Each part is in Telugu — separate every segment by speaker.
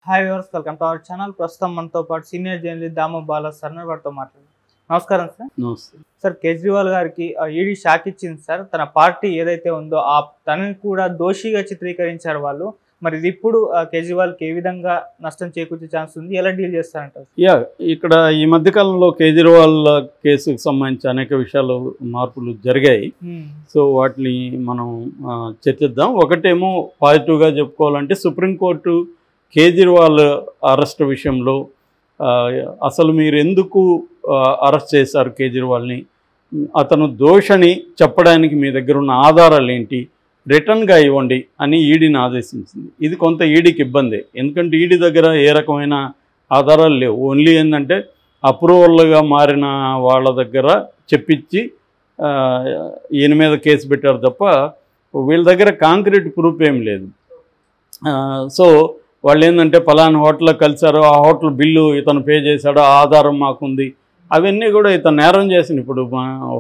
Speaker 1: Hi viewers, welcome to our channel. ప్రస్తుతం మనతో పాటు సీనియర్ జర్నలిస్ట్ దాము బాలా సార్ వారితో మాట్లాడారు. నమస్కారం సార్.
Speaker 2: నమస్తే
Speaker 1: సార్, కేజ్రీవాల్ గారికి ఈడీ షాక్ ఇచ్చింది సార్. తన పార్టీ ఏదైతే ఉందో తనని కూడా దోషిగా చిత్రీకరించారు వాళ్ళు. మరి ఇది ఇప్పుడు కేజ్రీవాల్కి ఏ విధంగా నష్టం చేకూర్చే ఛాన్స్ ఉంది, ఎలా డీల్ చేస్తారంటారు?
Speaker 2: ఇక్కడ ఈ మధ్యకాలంలో కేజ్రీవాల్ కేసుకు సంబంధించి అనేక విషయాలు మార్పులు జరిగాయి. సో వాటిని మనం చర్చిద్దాం. ఒకటేమో పాజిటివ్గా చెప్పుకోవాలంటే సుప్రీంకోర్టు కేజ్రీవాల్ అరెస్ట్ విషయంలో అసలు మీరు ఎందుకు అరెస్ట్ చేశారు కేజ్రీవాల్ని, అతను దోషని చెప్పడానికి మీ దగ్గర ఉన్న ఆధారాలు ఏంటి, రిటర్న్గా ఇవ్వండి అని ఈడీని ఆదేశించింది. ఇది కొంత ఈడీకి ఇబ్బంది, ఎందుకంటే ఈడీ దగ్గర ఏ రకమైన ఆధారాలు లేవు. ఓన్లీ ఏంటంటే అప్రూవల్గా మారిన వాళ్ళ దగ్గర చెప్పించి ఈయన మీద కేసు పెట్టారు తప్ప వీళ్ళ దగ్గర కాంక్రీట్ ప్రూఫ్ ఏం లేదు. సో వాళ్ళు ఏంటంటే పలానా హోటల్లో కలిశారు, ఆ హోటల్ బిల్లు ఇతను పే చేశాడు, ఆ ఆధారం మాకుంది, అవన్నీ కూడా ఇతను నేరం చేసింది. ఇప్పుడు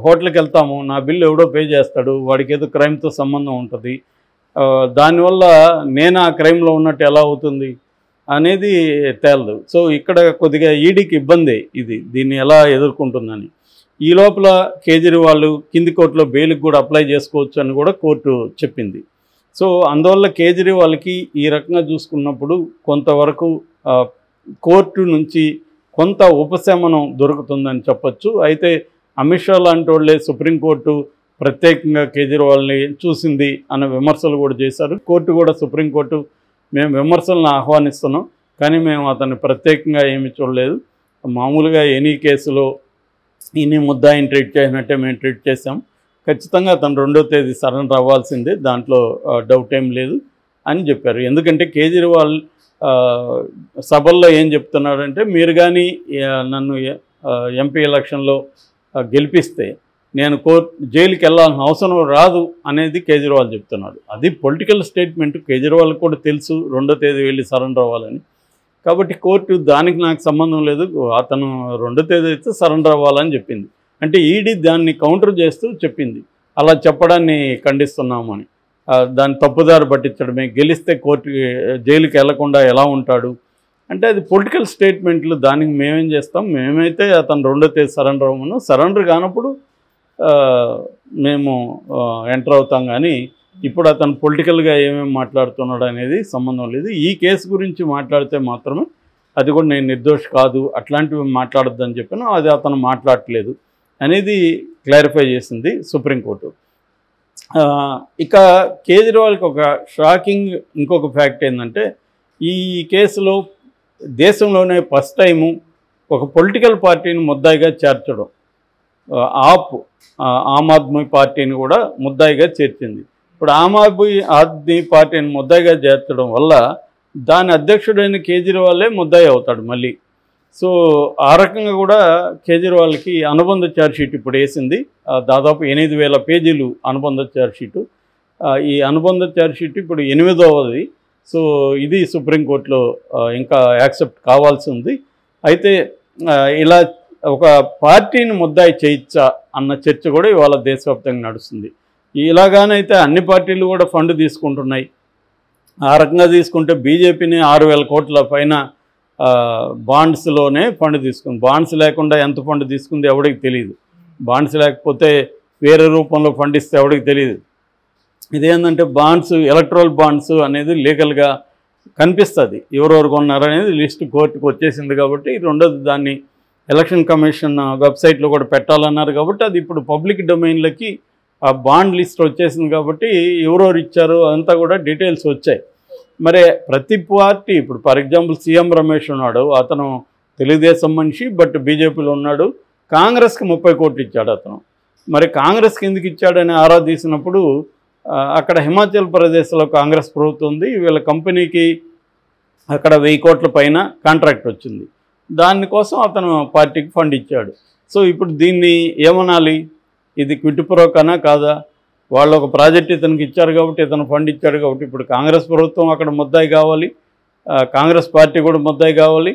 Speaker 2: హోటల్కి వెళ్తాము, నా బిల్లు ఎవడో పే చేస్తాడు, వాడికి ఏదో క్రైమ్తో సంబంధం ఉంటుంది, దానివల్ల నేను ఆ క్రైమ్లో ఉన్నట్టు ఎలా అవుతుంది అనేది తేలదు. సో ఇక్కడ కొద్దిగా ఈడీకి ఇబ్బంది దీన్ని ఎలా ఎదుర్కొంటుందని. ఈ లోపల కేజ్రీవాల్ కింది కోర్టులో బెయిల్కి కూడా అప్లై చేసుకోవచ్చు అని కూడా కోర్టు చెప్పింది. సో అందువల్ల కేజ్రీవాల్కి ఈ రకంగా చూసుకున్నప్పుడు కొంతవరకు కోర్టు నుంచి కొంత ఉపశమనం దొరుకుతుందని చెప్పచ్చు. అయితే అమిత్ షా లాంటి వాళ్ళే సుప్రీంకోర్టు ప్రత్యేకంగా కేజ్రీవాల్ని చూసింది అన్న విమర్శలు కూడా చేశారు. కోర్టు కూడా సుప్రీంకోర్టు మేము విమర్శలను ఆహ్వానిస్తున్నాం, కానీ మేము అతన్ని ప్రత్యేకంగా ఏమీ చూడలేదు, మామూలుగా ఎనీ కేసులో ఇన్ని ముద్దాయిని ట్రీట్ చేసినట్టే మేము ట్రీట్ చేసాం, ఖచ్చితంగా అతను 2వ తేదీ సరెండర్ అవ్వాల్సిందే, దాంట్లో డౌట్ ఏం లేదు అని చెప్పారు. ఎందుకంటే కేజ్రీవాల్ సభల్లో ఏం చెప్తున్నాడంటే, మీరు కానీ నన్ను ఎంపీ ఎలక్షన్లో గెలిపిస్తే నేను జైలుకి వెళ్ళాల్సిన అవసరం రాదు అనేది కేజ్రీవాల్ చెప్తున్నాడు. అది పొలిటికల్ స్టేట్మెంట్, కేజ్రీవాల్ కూడా తెలుసు 2వ తేదీ వెళ్ళి సరెండర్ అవ్వాలని. కాబట్టి కోర్టు దానికి నాకు సంబంధం లేదు, అతను 2వ తేదీ అయితే సరెండర్ అవ్వాలని చెప్పింది. అంటే ఈడీ దాన్ని కౌంటర్ చేస్తూ చెప్పింది, అలా చెప్పడాన్ని ఖండిస్తున్నామని, దాన్ని తప్పుదారి పట్టించడమే, గెలిస్తే జైలుకి వెళ్లకుండా ఎలా ఉంటాడు అంటే అది పొలిటికల్ స్టేట్మెంట్లు. దానికి మేమేం చేస్తాం, మేమైతే అతను 2వ తేదీ సరెండర్ అవ్వమను, సరెండర్ కానప్పుడు మేము ఎంటర్ అవుతాం, కానీ ఇప్పుడు అతను పొలిటికల్గా ఏమేమి మాట్లాడుతున్నాడు అనేది సంబంధం లేదు. ఈ కేసు గురించి మాట్లాడితే మాత్రమే అది కూడా నేను నిర్దోషి కాదు, అట్లాంటివి మాట్లాడొద్దని చెప్పాను, అది అతను మాట్లాడట్లేదు అనేది క్లారిఫై చేసింది సుప్రీంకోర్టు. ఇక కేజ్రీవాల్కి ఒక షాకింగ్ ఇంకొక ఫ్యాక్ట్ ఏంటంటే, ఈ కేసులో దేశంలోనే ఫస్ట్ టైము ఒక పొలిటికల్ పార్టీని ముద్దాయిగా చేర్చడం, ఆమ్ ఆద్మీ పార్టీని కూడా ముద్దాయిగా చేర్చింది. ఇప్పుడు ఆమ్ ఆద్మీ పార్టీని ముద్దాయిగా చేర్చడం వల్ల దాని అధ్యక్షుడైన కేజ్రీవాలే ముద్దాయి అవుతాడు మళ్ళీ. సో ఆ రకంగా కూడా కేజ్రీవాల్కి అనుబంధ ఛార్జ్షీట్ ఇప్పుడు వేసింది, దాదాపు 8,000 పేజీలు అనుబంధ ఛార్జ్షీటు. ఈ అనుబంధ ఛార్జ్షీట్ ఇప్పుడు 8వది. సో ఇది సుప్రీంకోర్టులో ఇంకా యాక్సెప్ట్ కావాల్సి ఉంది. అయితే ఇలా ఒక పార్టీని ముద్దాయి చేయొచ్చా అన్న చర్చ కూడా ఇవాళ దేశవ్యాప్తంగా నడుస్తుంది. ఇలాగానైతే అన్ని పార్టీలు కూడా ఫండ్ తీసుకుంటున్నాయి. ఆ రకంగా తీసుకుంటే బీజేపీని 6,000 కోట్ల పైన బాండ్స్లోనే ఫండ్ తీసుకుంది. బాండ్స్ లేకుండా ఎంత ఫండ్ తీసుకుంది ఎవరికి తెలియదు, బాండ్స్ లేకపోతే వేరే రూపంలో ఫండ్ ఇస్తే ఎవరికి తెలియదు. ఇదేంటంటే బాండ్స్, ఎలక్ట్రల్ బాండ్స్ అనేది లీగల్గా కనిపిస్తుంది, ఎవరెవరు కొన్నారనేది లిస్ట్ కోర్టుకు వచ్చేసింది. కాబట్టి 2వది దాన్ని ఎలక్షన్ కమిషన్ వెబ్సైట్లో కూడా పెట్టాలన్నారు. కాబట్టి అది ఇప్పుడు పబ్లిక్ డొమైన్లకి ఆ బాండ్ లిస్ట్ వచ్చేసింది. కాబట్టి ఎవరెవరు ఇచ్చారో అంతా కూడా డీటెయిల్స్ వచ్చాయి. మరి ప్రతి పార్టీ, ఇప్పుడు ఫర్ ఎగ్జాంపుల్ సీఎం రమేష్ ఉన్నాడు, అతను తెలుగుదేశం మనిషి బట్ బీజేపీలో ఉన్నాడు, కాంగ్రెస్కి 30 కోట్లు ఇచ్చాడు అతను. మరి కాంగ్రెస్కి ఎందుకు ఇచ్చాడని ఆరా తీసినప్పుడు అక్కడ హిమాచల్ ప్రదేశ్లో కాంగ్రెస్ ప్రభుత్వం ఉంది, వీళ్ళ కంపెనీకి అక్కడ 1000 కోట్ల పైన కాంట్రాక్ట్ వచ్చింది, దానికోసం అతను పార్టీకి ఫండ్ ఇచ్చాడు. సో ఇప్పుడు దీన్ని ఏమనాలి, ఇది క్విట్ ప్రోకానా కాదా? వాళ్ళు ఒక ప్రాజెక్ట్ ఇతనికి ఇచ్చారు కాబట్టి, ఇతను ఫండ్ ఇచ్చాడు కాబట్టి ఇప్పుడు కాంగ్రెస్ ప్రభుత్వం అక్కడ ముద్దాయి కావాలి, కాంగ్రెస్ పార్టీ కూడా ముద్దాయి కావాలి,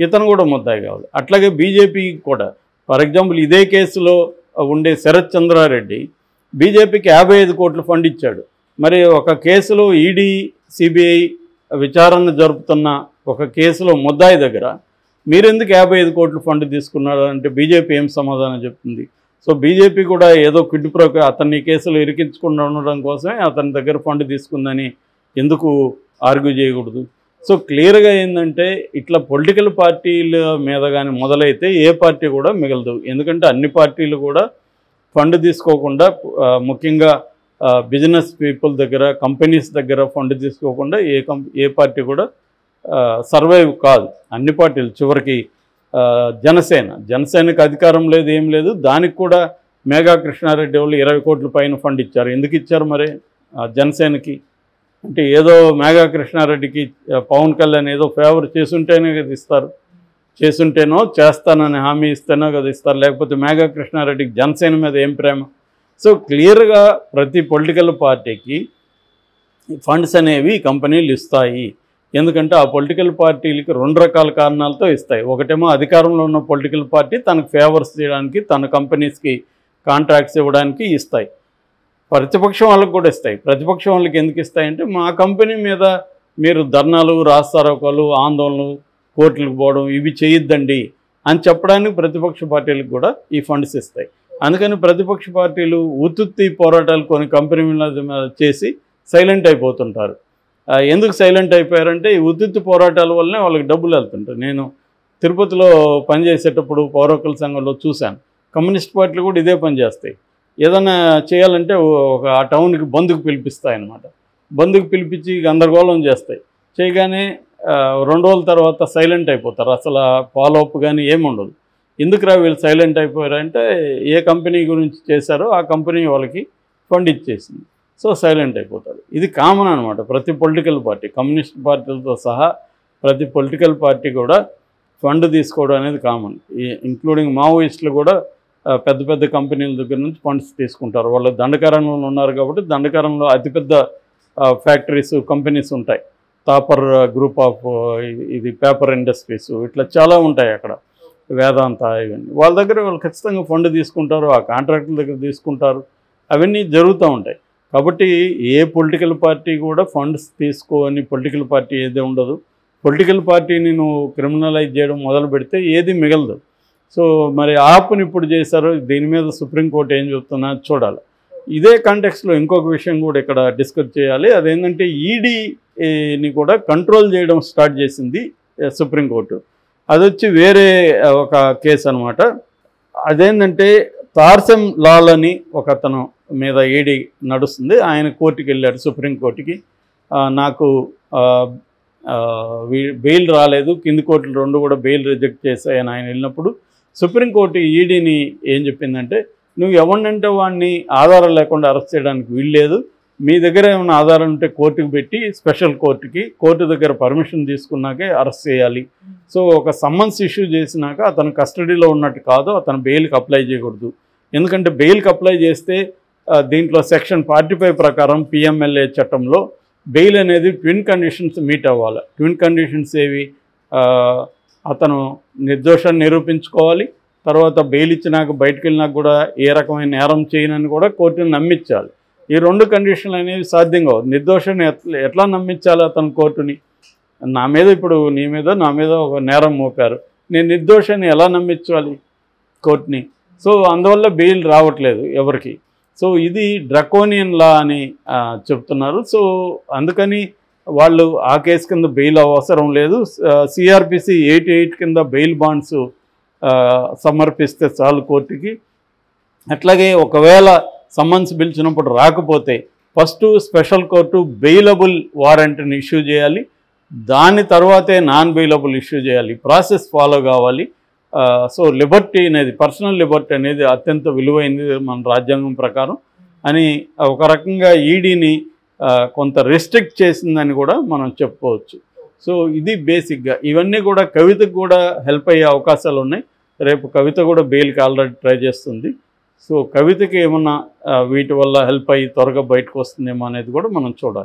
Speaker 2: ఇతను కూడా ముద్దాయి కావాలి. అట్లాగే బీజేపీకి కూడా ఫర్ ఎగ్జాంపుల్ ఇదే కేసులో ఉండే శరత్ చంద్రారెడ్డి బీజేపీకి 55 కోట్ల ఫండ్ ఇచ్చాడు. మరి ఒక కేసులో ఈడీ సిబిఐ విచారణ జరుపుతున్న ఒక కేసులో ముద్దాయి దగ్గర మీరెందుకు 55 కోట్ల ఫండ్ తీసుకున్నారు అంటే బీజేపీ ఏం సమాధానం చెప్తుంది? సో బీజేపీ కూడా ఏదో క్విడ్ ప్రో అతన్ని కేసులు ఇరికించకుండా ఉండడం కోసమే అతని దగ్గర ఫండ్ తీసుకుందని ఎందుకు ఆర్గ్యూ చేయకూడదు? సో క్లియర్గా ఏంటంటే ఇట్లా పొలిటికల్ పార్టీల మీద కానీ మొదలైతే ఏ పార్టీ కూడా మిగలదు. ఎందుకంటే అన్ని పార్టీలు కూడా ఫండ్ తీసుకోకుండా, ముఖ్యంగా బిజినెస్ పీపుల్ దగ్గర, కంపెనీస్ దగ్గర ఫండ్ తీసుకోకుండా ఏ పార్టీ కూడా సర్వైవ్ కాదు. అన్ని పార్టీలు చివరికి జనసేనకి అధికారం లేదు, ఏం లేదు. దానికి కూడా మేఘా కృష్ణారెడ్డి వాళ్ళు 20 కోట్ల పైన ఫండ్ ఇచ్చారు. ఎందుకు ఇచ్చారు మరి జనసేనకి? అంటే ఏదో మేఘా కృష్ణారెడ్డికి పవన్ కళ్యాణ్ ఏదో ఫేవర్ చేసుంటేనే కదా ఇస్తారు, చేసుంటేనో చేస్తానని హామీ ఇస్తేనో కదా ఇస్తారు, లేకపోతే మేఘా కృష్ణారెడ్డికి జనసేన మీద ఏం ప్రేమ? సో క్లియర్గా ప్రతి పొలిటికల్ పార్టీకి ఫండ్స్ అనేవి కంపెనీలు ఇస్తాయి. ఎందుకంటే ఆ పొలిటికల్ పార్టీలకి 2 రకాల కారణాలతో ఇస్తాయి. ఒకటేమో అధికారంలో ఉన్న పొలిటికల్ పార్టీ తనకు ఫేవర్స్ చేయడానికి, తన కంపెనీస్కి కాంట్రాక్ట్స్ ఇవ్వడానికి ఇస్తాయి. ప్రతిపక్షం వాళ్ళకి కూడా ఇస్తాయి. ప్రతిపక్షం వాళ్ళకి ఎందుకు ఇస్తాయంటే మా కంపెనీ మీద మీరు ధర్నాలు, రాస్తారోకాలు, ఆందోళనలు, కోర్టులకు పోవడం ఇవి చేయొద్దండి అని చెప్పడానికి ప్రతిపక్ష పార్టీలకు కూడా ఈ ఫండ్స్ ఇస్తాయి. అందుకని ప్రతిపక్ష పార్టీలు ఉత్తుత్తి పోరాటాలు కొన్ని కంపెనీల మీద చేసి సైలెంట్ అయిపోతుంటారు. ఎందుకు సైలెంట్ అయిపోయారంటే ఈ ఉత్తుత్తి పోరాటాల వల్లనే వాళ్ళకి డబ్బులు వెళ్తుంటాయి. నేను తిరుపతిలో పనిచేసేటప్పుడు పౌర హక్కుల సంఘంలో చూశాను. కమ్యూనిస్ట్ పార్టీలు కూడా ఇదే పని చేస్తాయి. ఏదైనా చేయాలంటే ఒక ఆ టౌన్కి బంధుకు పిలిపిస్తాయన్నమాట. బంధుకు పిలిపించి గందరగోళం చేస్తాయి. చేయగానే 2 రోజుల తర్వాత సైలెంట్ అయిపోతారు. అసలు ఫాలో అప్ కానీ ఏముండదు. ఎందుకురా వీళ్ళు సైలెంట్ అయిపోయారంటే ఏ కంపెనీ గురించి చేశారో ఆ కంపెనీ వాళ్ళకి ఫండ్ ఇచ్చేసింది. సో సైలెంట్ అయిపోతాడు. ఇది కామన్ అనమాట. ప్రతి పొలిటికల్ పార్టీ, కమ్యూనిస్ట్ పార్టీలతో సహా ప్రతి పొలిటికల్ పార్టీ కూడా ఫండ్ తీసుకోవడం అనేది కామన్. ఇంక్లూడింగ్ మావోయిస్టులు కూడా పెద్ద పెద్ద కంపెనీల దగ్గర నుంచి ఫండ్స్ తీసుకుంటారు. వాళ్ళు దండకారణ్యంలో ఉన్నారు కాబట్టి దండకారణ్యంలో అతిపెద్ద ఫ్యాక్టరీస్, కంపెనీస్ ఉంటాయి. తాపర్ గ్రూప్ ఆఫ్ ఇది పేపర్ ఇండస్ట్రీస్, ఇట్లా చాలా ఉంటాయి అక్కడ, వేదాంత, ఇవన్నీ వాళ్ళ దగ్గర వాళ్ళు ఖచ్చితంగా ఫండ్ తీసుకుంటారు, ఆ కాంట్రాక్టుల దగ్గర తీసుకుంటారు, అవన్నీ జరుగుతూ ఉంటాయి. కాబట్టి ఏ పొలిటికల్ పార్టీ కూడా ఫండ్స్ తీసుకోని పొలిటికల్ పార్టీ ఏది ఉండదు. పొలిటికల్ పార్టీని నువ్వు క్రిమినలైజ్ చేయడం మొదలు పెడితే ఏది మిగలదు. సో మరి ఆప్ని ఇప్పుడు చేశారు, దీని మీద సుప్రీంకోర్టు ఏం చెప్తున్నా చూడాలి. ఇదే కాంటెక్స్లో ఇంకొక విషయం కూడా ఇక్కడ డిస్కస్ చేయాలి. అదేంటంటే ఈడీని కూడా కంట్రోల్ చేయడం స్టార్ట్ చేసింది సుప్రీంకోర్టు. అది వచ్చి వేరే ఒక కేసు అనమాట. అదేంటంటే తార్సెం లాల్ అని ఒక అతను మీద ఈడీ నడుస్తుంది. ఆయన కోర్టుకి వెళ్ళాడు, సుప్రీంకోర్టుకి. నాకు బెయిల్ రాలేదు, కింది కోర్టులు 2 కూడా బెయిల్ రిజెక్ట్ చేశాయని ఆయన వెళ్ళినప్పుడు సుప్రీంకోర్టు ఈడీని ఏం చెప్పిందంటే, నువ్వు ఎవరినంటే వాడిని ఆధారం లేకుండా అరెస్ట్ చేయడానికి వీల్లేదు, మీ దగ్గర ఏమైనా ఆధారం ఉంటే కోర్టుకు పెట్టి స్పెషల్ కోర్టు దగ్గర పర్మిషన్ తీసుకున్నాకే అరెస్ట్ చేయాలి. సో ఒక సమ్మన్స్ ఇష్యూ చేసినాక అతను కస్టడీలో ఉన్నట్టు కాదు, అతను బెయిల్కి అప్లై చేయకూడదు. ఎందుకంటే బెయిల్కి అప్లై చేస్తే దీంట్లో సెక్షన్ 45 ప్రకారం పిఎంఎల్ఏ చట్టంలో బెయిల్ అనేది ట్విన్ కండిషన్స్ మీట్ అవ్వాలి. ట్విన్ కండిషన్స్ ఏవి? అతను నిర్దోషాన్ని నిరూపించుకోవాలి, తర్వాత బెయిల్ ఇచ్చినాక బయటకు వెళ్ళినాక కూడా ఏ రకమైన నేరం చేయనని కూడా కోర్టుని నమ్మించాలి. ఈ 2 కండిషన్లు అనేవి సాధ్యం కావు. నిర్దోషాన్ని ఎట్లా నమ్మించాలి అతను కోర్టుని? నా మీద ఇప్పుడు నీ మీద నా మీద ఒక నేరం మోపారు, నేను నిర్దోషాన్ని ఎలా నమ్మించాలి కోర్టుని? సో అందువల్ల బెయిల్ రావట్లేదు ఎవరికి. సో ఇది డ్రకోనియన్ లా అని చెప్తున్నారు. సో అందుకని వాళ్ళు ఆ కేసు కింద బెయిల్ అవసరం లేదు. సిఆర్పిసి 88 కింద బెయిల్ బాండ్స్ సమర్పిస్తే చాలు కోర్టుకి. అట్లాగే ఒకవేళ సమ్మన్స్ పిలిచినప్పుడు రాకపోతే ఫస్ట్ స్పెషల్ కోర్టు బెయిలబుల్ వారెంట్ని ఇష్యూ చేయాలి, దాని తర్వాతే నాన్ బెయిలబుల్ ఇష్యూ చేయాలి. ప్రాసెస్ ఫాలో కావాలి. సో లిబర్టీ అనేది, పర్సనల్ లిబర్టీ అనేది అత్యంత విలువైనది మన రాజ్యాంగం ప్రకారం అని ఒక రకంగా ఈడీని కొంత రెస్ట్రిక్ట్ చేసిందని కూడా మనం చెప్పుకోవచ్చు. సో ఇది బేసిక్గా. ఇవన్నీ కూడా కవితకు కూడా హెల్ప్ అయ్యే అవకాశాలు ఉన్నాయి. రేపు కవిత కూడా బెయిల్కి ఆల్రెడీ ట్రై చేస్తుంది. సో కవితకి ఏమన్నా వీటి వల్ల హెల్ప్ అయ్యి త్వరగా బయటకు వస్తుందేమో అనేది కూడా మనం చూడాలి.